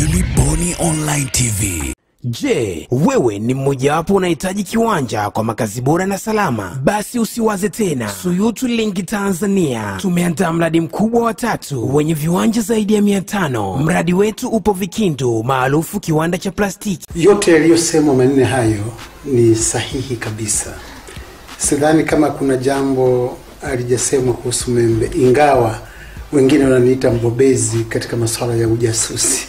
Hili Boni Online TV. Je, wewe ni mmoja wapo unahitaji kiwanja kwa makazi bora na salama? Basi usiwaze tena. Suyutu Link Tanzania tumeandaa mradi mkubwa wa 3 wenye viwanja zaidi ya 500. Mradi wetu upo Vikindu, maarufu kiwanda cha plastiki. Yote yaliyosemwa manne hayo ni sahihi kabisa. Sidhani kama kuna jambo alijasemwa kuhusu Membe, ingawa wengine wananiita mbobezi katika masuala ya ujasusi.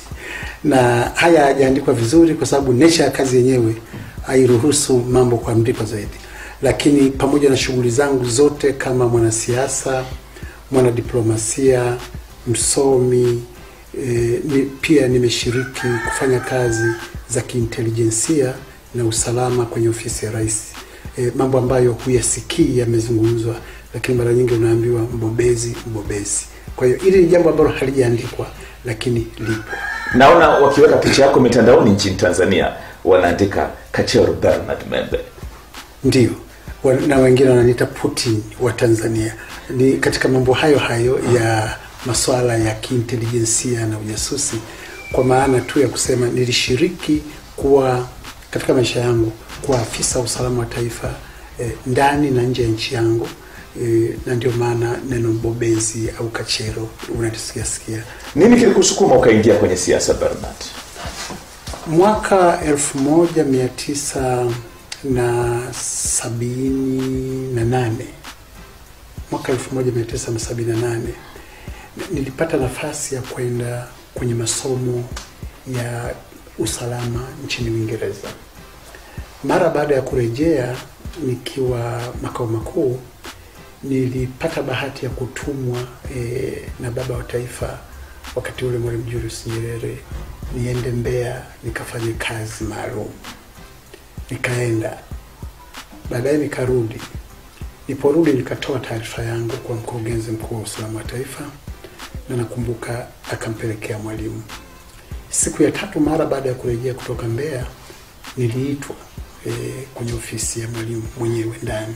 Na haya hajaandikwa vizuri kwa sababu nature ya kazi yenyewe hairuhusu mambo kuandikwa zaidi. Lakini pamoja na shughuli zangu zote kama mwanasiasa, mwanadiplomasia, msomi, pia nimeshiriki kufanya kazi za kiintelijensia na usalama kwenye ofisi ya rais. Mambo ambayo huyasikii yamezungumzwa, lakini mara nyingi unaambiwa mbobezi. Kwa hiyo hili ni jambo ambalo halijaandikwa lakini lipo. Naona wakiweka picha yako mitandaoni nchini Tanzania wanaandika Kachero Bernard Membe. Ndio. Na wengine wananiita Putin wa Tanzania. Ni katika mambo hayo ya masuala ya kiintelijensia na ujasusi, kwa maana tu ya kusema nilishiriki kuwa katika maisha yangu kuwa afisa usalama wa taifa ndani na nje ya nchi yangu. Na ndio maana neno mbobezi au kachero unatisikia. Nini kilikusukuma ukaingia kwenye siasa, Bernard? Mwaka 1978 nilipata nafasi ya kwenda kwenye masomo ya usalama nchini Uingereza. Mara baada ya kurejea nikiwa makao makuu, nilipata bahati ya kutumwa na baba wa taifa wakati ule Mwalimu Julius Nyerere niende Mbeya nikafanye kazi maalum. Nikaenda, baadaye nikarudi. Niporudi nikatoa taarifa yangu kwa mkurugenzi mkuu wa usalama wa taifa, na nakumbuka akampelekea Mwalimu. Siku ya 3 mara baada ya kurejea kutoka Mbeya, niliitwa kwenye ofisi ya Mwalimu mwenyewe ndani.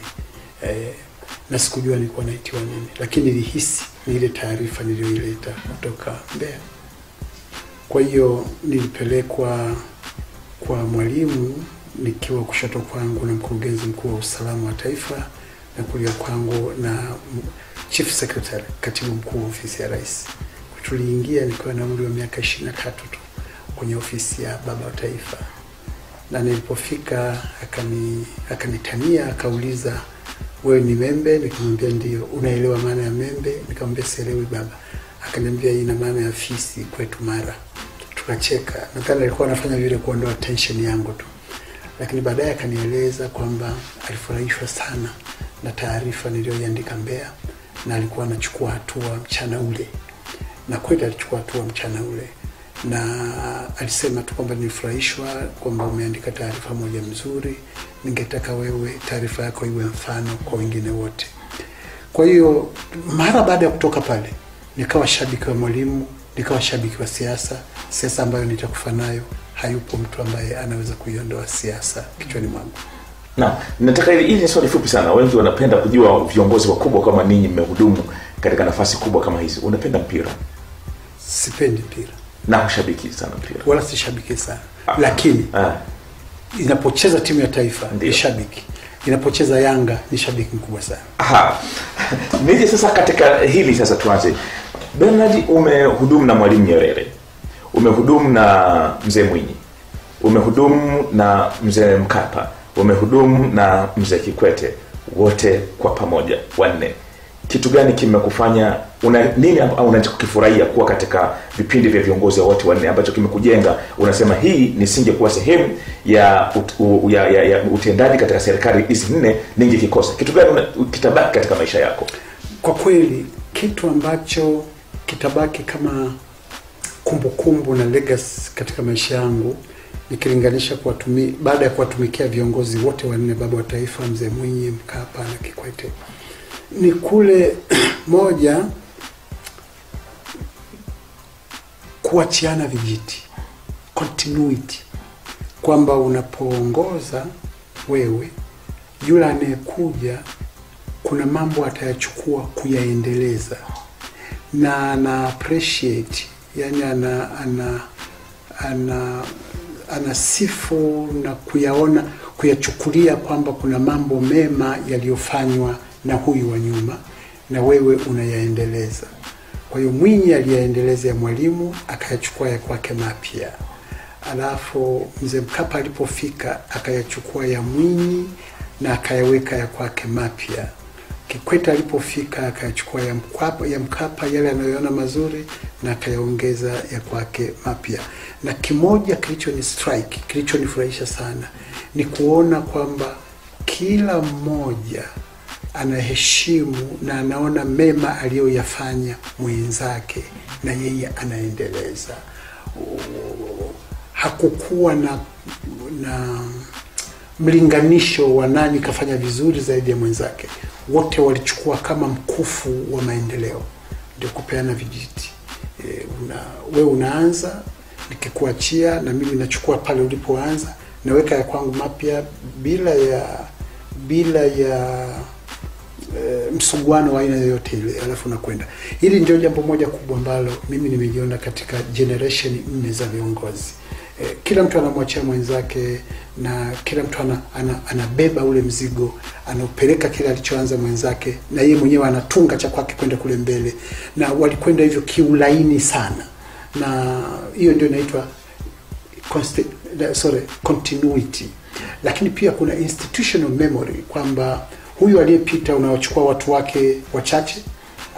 Na sikujua nilikuwa naitiwa nini, lakini nilihisi ni ile taarifa niliyoileta kutoka Mbeya. Kwa hiyo nilipelekwa kwa Mwalimu nikiwa kushoto kwangu na mkurugenzi mkuu wa usalama wa taifa, na kulia kwangu na chief secretary, katibu mkuu wa ofisi ya rais. Tuliingia nikiwa na umri wa miaka 23 tu kwenye ofisi ya baba wa taifa. Na nilipofika akanitania, akauliza, wewe ni Membe? Nikamwambia ndio. Unaelewa maana ya Membe? Nikamwambia sielewi baba. Akaniambia ina maana ya fisi kwetu Mara. Tukacheka. Nadhani alikuwa anafanya vile kuondoa tension yangu tu. Lakini baadaye akanieleza kwamba alifurahishwa sana na taarifa niliyoiandika Mbeya, na alikuwa anachukua hatua mchana ule. Na kweli alichukua hatua mchana ule. Na alisema tu kwamba nilifurahishwa kwamba umeandika taarifa moja mzuri, ningetaka wewe taarifa yako iwe mfano kwa wengine wote. Kwa hiyo mara baada ya kutoka pale nikawa shabiki wa Mwalimu, nikawa shabiki wa siasa ambayo nitakufa nayo. Hayupo mtu ambaye anaweza kuiondoa siasa kichwani mwangu. Na nataka hili ni swali fupi sana. Wengi wanapenda kujua viongozi wakubwa kama ninyi mmehudumu katika nafasi kubwa kama hizi. Unapenda mpira? Sipendi mpira. Na ushabiki sana mpira? Wala si shabiki sana. Lakini inapocheza timu ya taifa ni shabiki. Inapocheza Yanga ni shabiki mkubwa sana. Nije sasa katika hili sasa tuanze. Bernard, umehudumu na Mwalimu Nyerere, umehudumu na Mzee Mwinyi, umehudumu na Mzee Mkapa, umehudumu na Mzee Kikwete, wote kwa pamoja 4. Kitu gani kimekufanya nini au unachokifurahia kuwa katika vipindi vya viongozi wote 4 ambacho kimekujenga unasema hii nisingekuwa sehemu ya utendaji katika serikali hizi 4 ningekikosa? Kitu gani kitabaki katika maisha yako? Kwa kweli kitu ambacho kitabaki kama kumbukumbu na legacy katika maisha yangu, nikilinganisha baada ya kuwatumikia viongozi wote 4, baba wa taifa, Mzee Mwinyi, Mkapa na Kikwete, ni kule moja, kuachiana vijiti, continuity, kwamba unapoongoza wewe, yule anayekuja kuna mambo atayachukua kuyaendeleza, na ana appreciate, yani anasifu na kuyachukulia kwamba kuna mambo mema yaliyofanywa na huyu wa nyuma na wewe unayaendeleza. Kwa hiyo Mwinyi aliyaendeleza ya Mwalimu, akayachukua ya kwake mapya. Alafu Mzee Mkapa alipofika akayachukua ya Mwinyi na akayaweka ya kwake mapya. Kikwete alipofika akayachukua ya Mkapa yale anayoona mazuri na akayaongeza ya kwake mapya. Na kimoja kilichonifurahisha sana ni kuona kwamba kila mmoja anaheshimu na anaona mema aliyoyafanya mwenzake na yeye anaendeleza. Hakukuwa na mlinganisho wa nani kafanya vizuri zaidi ya mwenzake. Wote walichukua kama mkufu wa maendeleo, ndio kupeana vijiti. Wewe unaanza, nikikuachia na mimi nachukua pale ulipoanza, naweka ya kwangu mapya bila ya msuguano wa aina yoyote ile, alafu nakwenda. Hili ndio jambo moja kubwa ambalo mimi nimejiona katika generation 4 za viongozi. Kila mtu anamwachia mwenzake na kila mtu anabeba ule mzigo, anaupeleka kile alichoanza mwenzake na yeye mwenyewe anatunga cha kwake kwenda kule mbele, na walikwenda hivyo kiulaini sana. Na hiyo ndio inaitwa continuity. Lakini pia kuna institutional memory, kwamba huyu aliyepita unawachukua watu wake wachache,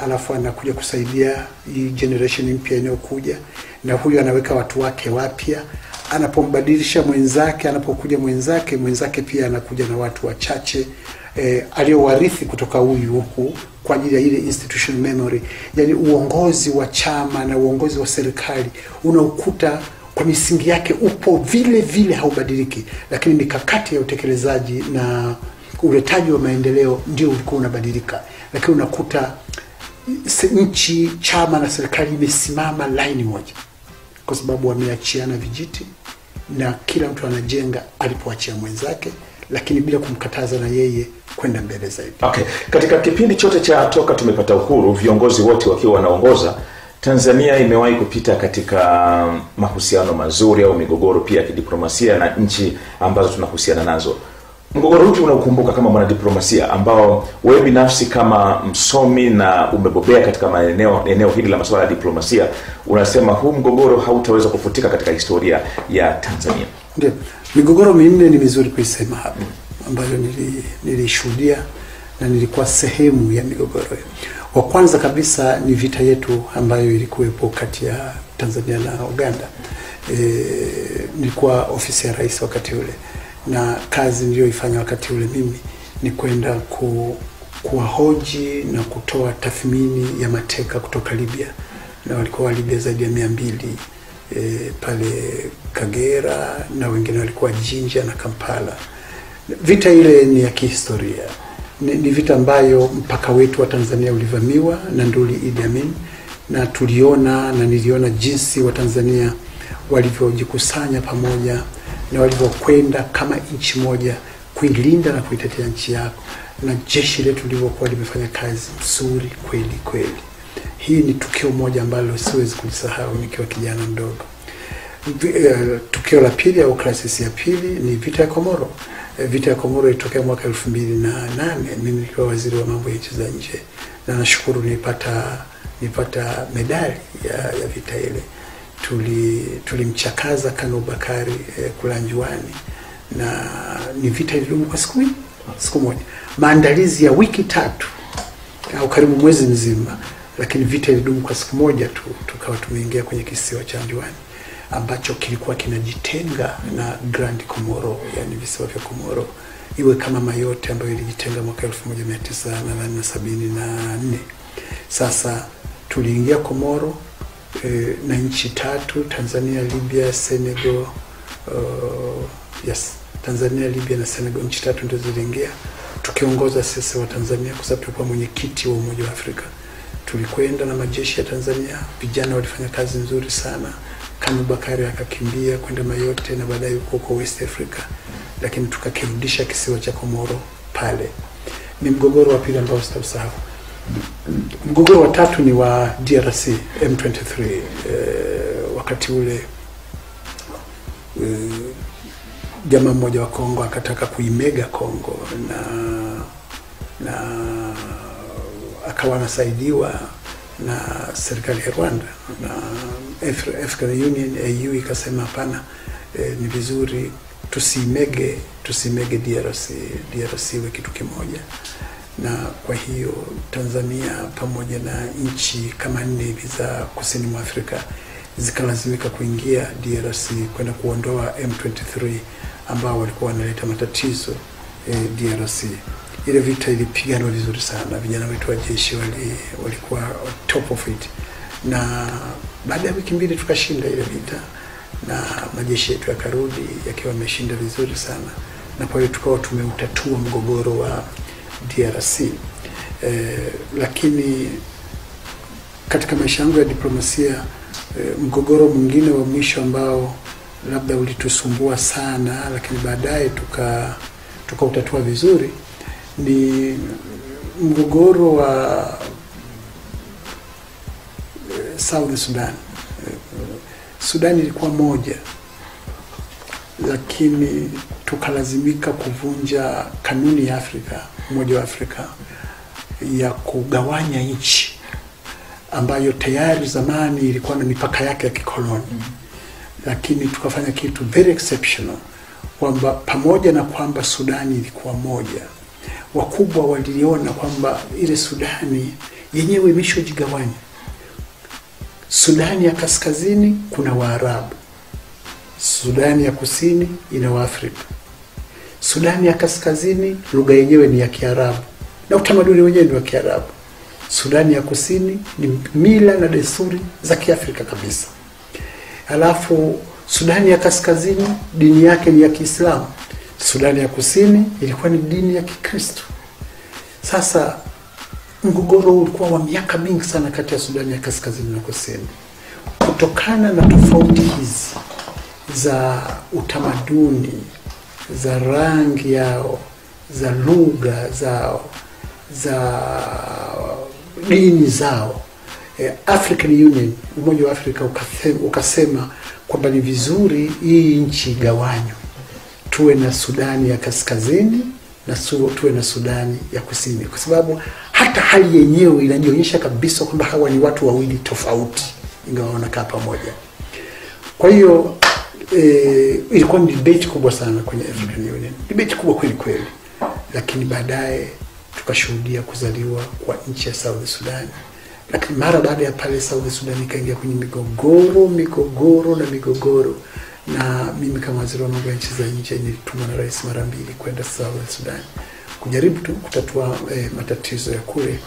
alafu anakuja kusaidia hii generation mpya inayokuja, na huyu anaweka watu wake wapya. Anapombadilisha mwenzake, anapokuja mwenzake pia anakuja na watu wachache aliyowarithi kutoka huyu huku, kwa ajili ya ile institutional memory. Yani uongozi wa chama na uongozi wa serikali unaukuta kwa misingi yake upo vile vile, haubadiliki, lakini mikakati ya utekelezaji na uletaji wa maendeleo ndio ulikuwa unabadilika. Lakini unakuta nchi, chama na serikali imesimama line moja, kwa sababu wameachiana vijiti na kila mtu anajenga alipoachia mwenzake, lakini bila kumkataza na yeye kwenda mbele zaidi. Okay. Katika kipindi chote cha toka tumepata uhuru, viongozi wote wakiwa wanaongoza, Tanzania imewahi kupita katika mahusiano mazuri au migogoro pia ya kidiplomasia na nchi ambazo tunahusiana nazo. Mgogoro upi unaukumbuka kama mwanadiplomasia ambao wewe binafsi kama msomi na umebobea katika eneo hili la masuala ya diplomasia unasema huu mgogoro hautaweza kufutika katika historia ya Tanzania? Ndio. Migogoro minne ni mizuri kuisema hapa, ambayo nilishuhudia na nilikuwa sehemu ya migogoro hiyo. Wa kwanza kabisa ni vita yetu ambayo ilikuwepo kati ya Tanzania na Uganda. Nilikuwa ofisi ya rais wakati ule, na kazi niliyoifanya wakati ule mimi ni kwenda kuwahoji na kutoa tathmini ya mateka kutoka Libya, na walikuwa Libya zaidi ya 200 pale Kagera, na wengine walikuwa Jinja na Kampala. Vita ile ni ya kihistoria. Ni vita ambayo mpaka wetu wa Tanzania ulivamiwa na Nduli Idi Amin, na niliona jinsi wa Tanzania walivyojikusanya pamoja na walivyokwenda kama nchi moja kuilinda na kuitetea nchi yako, na jeshi letu lilivyokuwa limefanya kazi nzuri kweli kweli. Hii ni tukio moja ambalo siwezi kulisahau nikiwa kijana mdogo. Tukio la pili au crisis ya pili ni vita ya Komoro. Vita ya Komoro ilitokea mwaka 2008, mimi nikiwa waziri wa mambo ya nchi za nje, na nashukuru nilipata medali ya vita ile. Tulimchakaza Kano Bakari Kulanjuani, na ni vita ilidumu kwa siku moja, maandalizi ya wiki 3 au karibu mwezi mzima, lakini vita ilidumu kwa siku moja tu. Tukawa tumeingia kwenye kisiwa cha Anjuani ambacho kilikuwa kinajitenga na Grand Comoro, yani visiwa vya Komoro, iwe kama Mayotte ambayo ilijitenga mwaka 1974. Sasa tuliingia Komoro na nchi 3, Tanzania, Libya, Senegal. Tanzania, Libya na Senegal, nchi 3 ndio ziliingia, tukiongoza sisi wa Tanzania kwa sababu tulikuwa mwenyekiti wa Umoja wa Afrika. Tulikwenda na majeshi ya Tanzania, vijana walifanya kazi nzuri sana. Kano Bakari akakimbia kwenda Mayotte na baadaye huko West Africa, lakini tukakirudisha kisiwa cha Komoro pale. Ni mgogoro wa pili ambao sitasahau. Mgogoro wa tatu ni wa DRC M23. Wakati ule jamaa mmoja wa Kongo akataka kuimega Kongo na akawa anasaidiwa na serikali ya Rwanda na African Union AU ikasema hapana, ni vizuri tusimege DRC iwe kitu kimoja. Na kwa hiyo Tanzania pamoja na nchi kama 4 hivi za kusini mwa Afrika zikalazimika kuingia DRC kwenda kuondoa M23 ambao walikuwa wanaleta matatizo DRC. Ile vita ilipiganwa vizuri sana, vijana wetu wa jeshi walikuwa top of it, na baada ya wiki 2 tukashinda ile vita na majeshi yetu yakarudi yakiwa yameshinda vizuri sana, na kwa hiyo tukawa tumeutatua mgogoro wa DRC. Lakini katika maisha yangu ya diplomasia, mgogoro mwingine wa mwisho ambao labda ulitusumbua sana lakini baadaye tukautatua vizuri ni mgogoro wa South Sudan. Sudan ilikuwa moja, lakini tukalazimika kuvunja kanuni ya Afrika, Umoja wa Afrika, ya kugawanya nchi ambayo tayari zamani ilikuwa na mipaka yake ya kikoloni. Lakini tukafanya kitu very exceptional, kwamba pamoja na kwamba Sudani ilikuwa moja, wakubwa waliona kwamba ile Sudani yenyewe imeshojigawanya. Sudani ya kaskazini kuna Waarabu, Sudani ya kusini ina Waafrika. Sudani ya kaskazini lugha yenyewe ni ya Kiarabu na utamaduni wenyewe ni wa Kiarabu. Sudani ya kusini ni mila na desturi za Kiafrika kabisa. Alafu Sudani ya kaskazini dini yake ni ya Kiislamu. Sudani ya kusini ilikuwa ni dini ya Kikristo. Sasa mgogoro ulikuwa wa miaka mingi sana kati ya Sudani ya kaskazini na kusini, kutokana na tofauti hizi za utamaduni, za rangi yao, za lugha zao, za dini zao. African Union, Umoja wa Afrika ukasema kwamba ni vizuri hii nchi gawanywe, tuwe na Sudani ya kaskazini na tuwe na Sudani ya kusini, kwa sababu hata hali yenyewe inajionyesha kabisa kwamba hawa ni watu wawili tofauti ingawa wanakaa pamoja. Kwa hiyo ilikuwa ni debate kubwa sana kwenye African Union, debate kubwa kweli kweli, lakini baadaye tukashuhudia kuzaliwa kwa nchi ya South Sudan. Lakini mara baada ya pale South Sudan ikaingia kwenye migogoro, na mimi kama waziri wa mambo ya nchi za nje nilitumwa na rais mara 2 kwenda South Sudan kujaribu tu kutatua matatizo ya kule.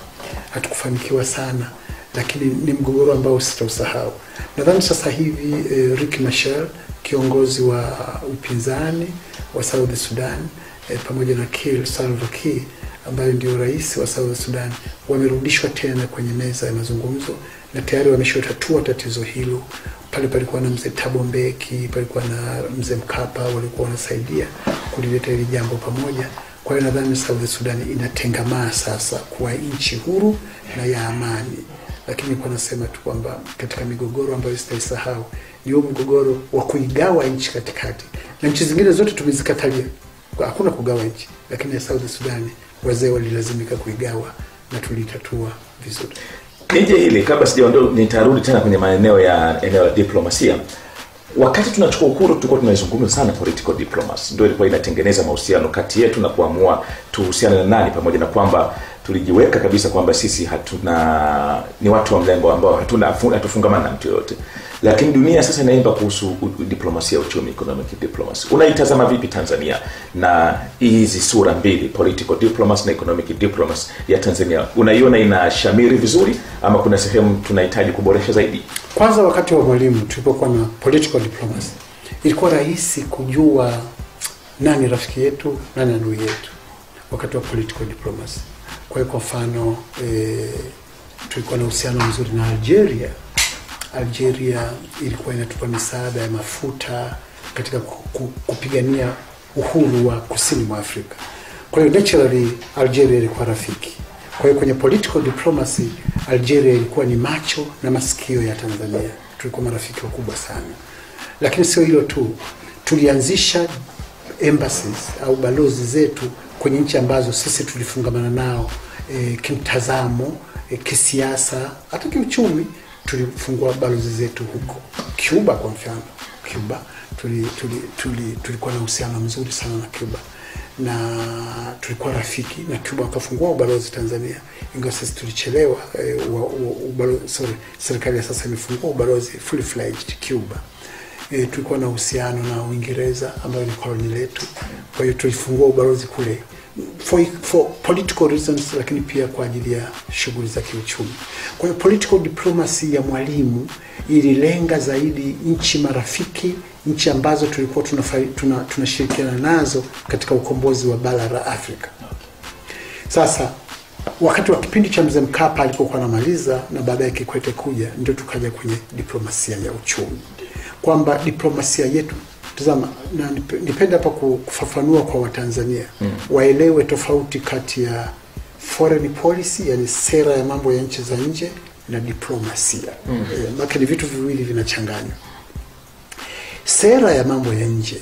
Hatukufanikiwa sana, lakini ni mgogoro ambao sitausahau. Nadhani sasa hivi Riek Machar, kiongozi wa upinzani wa South Sudan, pamoja na Salva Kiir ambaye ndio rais wa South Sudan, wamerudishwa tena kwenye meza ya mazungumzo na tayari wameshotatua tatizo hilo. Pale palikuwa na mzee Thabo Mbeki, palikuwa na mzee Mkapa, walikuwa wanasaidia kulileta hili jambo pamoja. Kwa hiyo nadhani South Sudan inatengamaa sasa kuwa nchi huru na ya amani. Lakini kwa nasema tu kwamba katika migogoro ambayo sitaisahau ni huo mgogoro wa kuigawa nchi katikati. Na nchi zingine zote tumezikatalia, hakuna kugawa nchi, lakini ya South Sudan wazee walilazimika kuigawa na tulitatua vizuri. Nije hili kabla sijaondoka nitarudi tena kwenye eneo ya diplomasia. Wakati tunachukua uhuru tulikuwa tunazungumza sana political diplomacy. Ndio ilikuwa inatengeneza mahusiano kati yetu na kuamua tuhusiane na nani, pamoja na kwamba tulijiweka kabisa kwamba sisi ni watu wa mlengo ambao hatufungamana na mtu yote. Lakini dunia sasa inaimba kuhusu diplomasia ya uchumi, economic diplomacy. Unaitazama vipi Tanzania na hizi sura mbili, political diplomacy na economic diplomacy ya Tanzania? Unaiona inashamiri vizuri ama kuna sehemu tunahitaji kuboresha zaidi? Kwanza, wakati wa Mwalimu tulipokuwa na political diplomacy, ilikuwa rahisi kujua nani rafiki yetu, nani adui yetu wakati wa political diplomacy. Kwa mfano, tulikuwa na uhusiano mzuri na Algeria. Algeria ilikuwa inatupa misaada ya mafuta katika kupigania uhuru wa kusini mwa Afrika. Kwa hiyo naturally Algeria ilikuwa rafiki. Kwa hiyo kwenye political diplomacy Algeria ilikuwa ni macho na masikio ya Tanzania. Tulikuwa marafiki wakubwa sana. Lakini sio hilo tu. tulianzisha embassies au balozi zetu kwenye nchi ambazo sisi tulifungamana nao kimtazamo, kisiasa, hata kiuchumi. Tulifungua balozi zetu huko Cuba. Kwa mfano Cuba tulikuwa na uhusiano mzuri sana na Cuba, na tulikuwa rafiki na Cuba. Wakafungua ubalozi Tanzania, ingawa sisi tulichelewa. Serikali ya sasa imefungua ubalozi fully fledged Cuba. Tulikuwa na uhusiano na Uingereza ambayo ni koloni letu, kwa hiyo tulifungua ubalozi kule for political reasons, lakini pia kwa ajili ya shughuli za kiuchumi. Kwa hiyo political diplomacy ya Mwalimu ililenga zaidi nchi marafiki, nchi ambazo tulikuwa tunashirikiana nazo katika ukombozi wa bara la Afrika. Sasa wakati wa kipindi cha Mzee Mkapa alipokuwa anamaliza na baadaye Kikwete kuja, ndio tukaja kwenye diplomasia ya uchumi, kwamba diplomasia yetu, tazama, na nipenda hapa kufafanua kwa Watanzania waelewe tofauti kati ya foreign policy, yani sera ya mambo ya nchi za nje, na diplomasia. Maana ni vitu viwili vinachanganywa. Sera ya mambo ya nje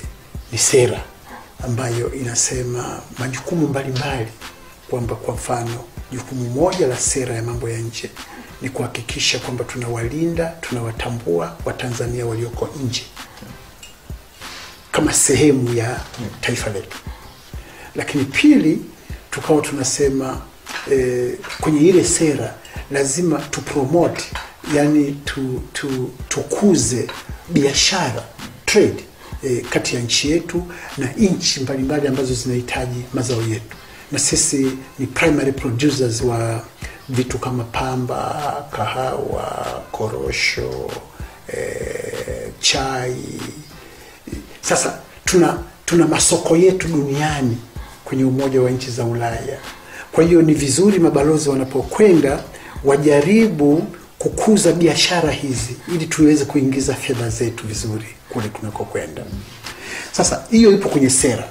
ni sera ambayo inasema majukumu mbalimbali, kwamba kwa mfano jukumu moja la sera ya mambo ya nje ni kuhakikisha kwamba tunawalinda, tunawatambua Watanzania walioko nje kama sehemu ya taifa letu. Lakini pili, tukawa tunasema kwenye ile sera lazima tupromote, yani tukuze biashara, trade, kati ya nchi yetu na nchi mbalimbali ambazo zinahitaji mazao yetu. Na sisi ni primary producers wa vitu kama pamba, kahawa, korosho, chai. Sasa tuna masoko yetu duniani kwenye Umoja wa Nchi za Ulaya. Kwa hiyo ni vizuri mabalozi wanapokwenda wajaribu kukuza biashara hizi ili tuweze kuingiza fedha zetu vizuri kule tunakokwenda. Sasa hiyo ipo kwenye sera.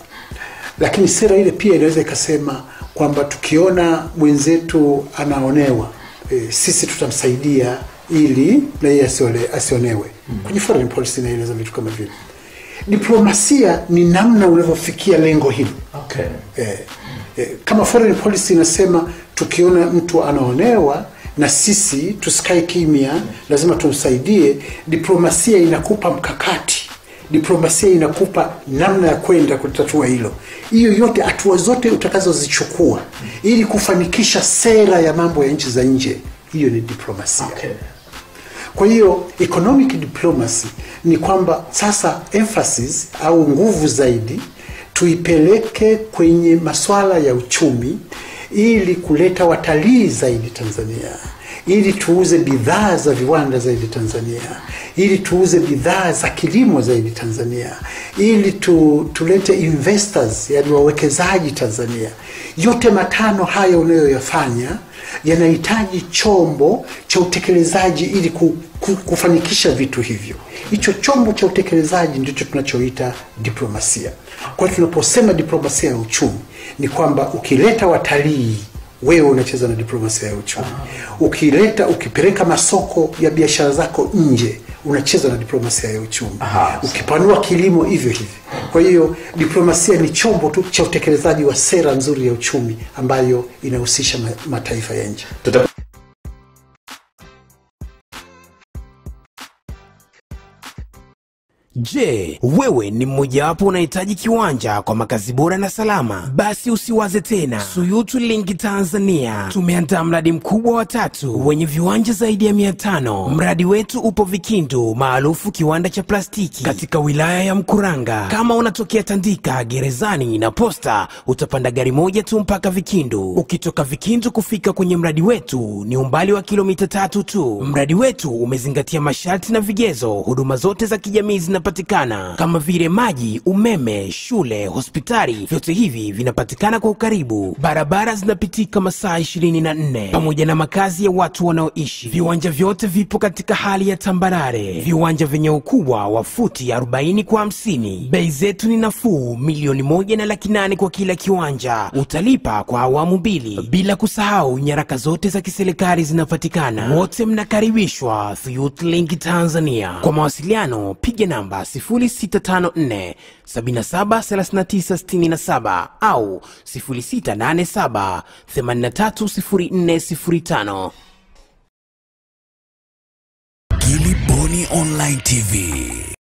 Lakini sera ile pia inaweza ikasema kwamba tukiona mwenzetu anaonewa, sisi tutamsaidia ili na yeye asionewe. Kwenye foreign policy inaeleza vitu kama vile. Diplomasia ni namna unavyofikia lengo hilo. Kama foreign policy inasema tukiona mtu anaonewa na sisi tusikae kimya, lazima tumsaidie. Diplomasia inakupa mkakati, diplomasia inakupa namna ya kwenda kutatua hilo. Hiyo yote, hatua zote utakazozichukua ili kufanikisha sera ya mambo ya nchi za nje, hiyo ni diplomasia. Kwa hiyo economic diplomacy ni kwamba sasa emphasis au nguvu zaidi tuipeleke kwenye masuala ya uchumi ili kuleta watalii zaidi Tanzania, ili tuuze bidhaa za viwanda zaidi Tanzania, ili tuuze bidhaa za kilimo zaidi Tanzania, ili tulete investors, yani wawekezaji Tanzania. Yote matano haya unayoyafanya yanahitaji chombo cha utekelezaji ili kufanikisha vitu hivyo. Hicho chombo cha utekelezaji ndicho tunachoita diplomasia. Kwa hiyo tunaposema diplomasia ya uchumi ni kwamba ukileta watalii, wewe unacheza na diplomasia ya uchumi. Ukipeleka masoko ya biashara zako nje, unacheza na diplomasia ya uchumi. Ukipanua kilimo hivyo hivyo. Kwa hiyo diplomasia ni chombo tu cha utekelezaji wa sera nzuri ya uchumi ambayo inahusisha mataifa ya nje. Je, wewe ni mmoja wapo unahitaji kiwanja kwa makazi bora na salama? Basi usiwaze tena. Suyutu Link Tanzania tumeandaa mradi mkubwa wa 3 wenye viwanja zaidi ya 500. Mradi wetu upo Vikindu, maarufu kiwanda cha plastiki, katika wilaya ya Mkuranga. Kama unatokea Tandika, Gerezani na Posta, utapanda gari moja tu mpaka Vikindu. Ukitoka Vikindu kufika kwenye mradi wetu ni umbali wa kilomita 3 tu. Mradi wetu umezingatia masharti na vigezo. Huduma zote za kijamii zinapatikana kama vile maji, umeme, shule, hospitali. Vyote hivi vinapatikana kwa ukaribu. Barabara zinapitika masaa 24 pamoja na makazi ya watu wanaoishi. Viwanja vyote vipo katika hali ya tambarare. Viwanja vyenye ukubwa wa futi 40 kwa 50. Bei zetu ni nafuu, 1,800,000 kwa kila kiwanja. Utalipa kwa awamu 2. Bila kusahau nyaraka zote za kiserikali zinapatikana. Wote mnakaribishwa Suyutu Link Tanzania. Kwa mawasiliano piga namba namba 0654 773967 au 0687 830405. Gilly Bonny Online TV.